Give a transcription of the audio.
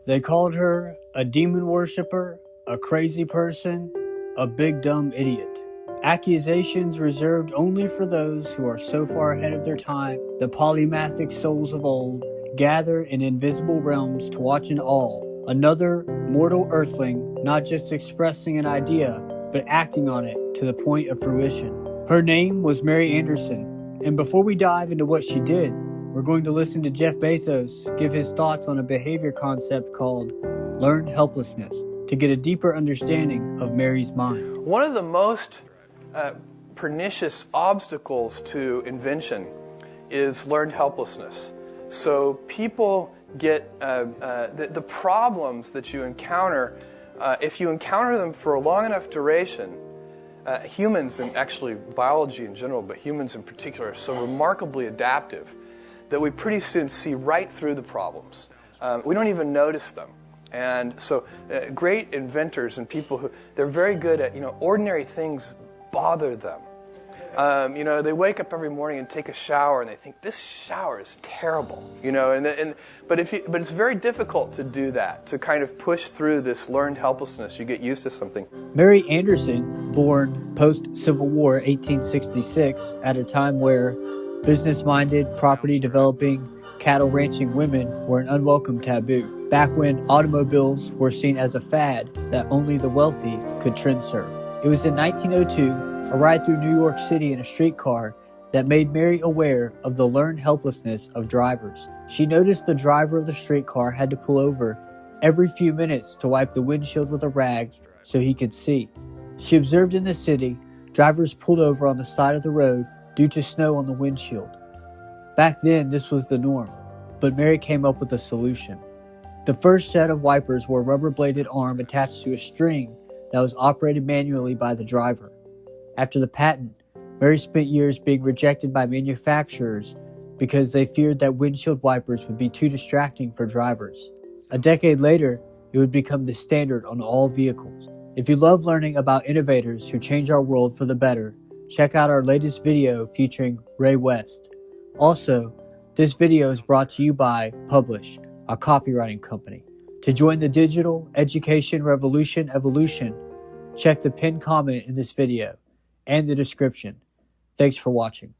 They called her a demon worshiper, a crazy person, a big dumb idiot. Accusations reserved only for those who are so far ahead of their time, the polymathic souls of old, gather in invisible realms to watch in awe. Another mortal earthling, not just expressing an idea, but acting on it to the point of fruition. Her name was Mary Anderson, and before we dive into what she did, we're going to listen to Jeff Bezos give his thoughts on a behavior concept called learned helplessness to get a deeper understanding of Mary's mind. One of the most pernicious obstacles to invention is learned helplessness. So people get the problems that you encounter, if you encounter them for a long enough duration, humans, and actually biology in general, but humans in particular, are so remarkably adaptive that we pretty soon see right through the problems. We don't even notice them. And so great inventors and people who, they're very good at, ordinary things bother them. They wake up every morning and take a shower and they think, this shower is terrible, but it's very difficult to do that, to kind of push through this learned helplessness. You get used to something. Mary Anderson, born post-Civil War 1866, at a time where business-minded, property-developing, cattle ranching women were an unwelcome taboo, back when automobiles were seen as a fad that only the wealthy could trend surf. It was in 1902, a ride through New York City in a streetcar that made Mary aware of the learned helplessness of drivers. She noticed the driver of the streetcar had to pull over every few minutes to wipe the windshield with a rag so he could see. She observed in the city, drivers pulled over on the side of the road due to snow on the windshield. Back then, this was the norm, but Mary came up with a solution. The first set of wipers were a rubber-bladed arm attached to a string that was operated manually by the driver. After the patent, Mary spent years being rejected by manufacturers because they feared that windshield wipers would be too distracting for drivers. A decade later, it would become the standard on all vehicles. If you love learning about innovators who change our world for the better, check out our latest video featuring Ray West. Also, this video is brought to you by Publish, a copywriting company. To join the digital education revolution evolution, check the pinned comment in this video and the description. Thanks for watching.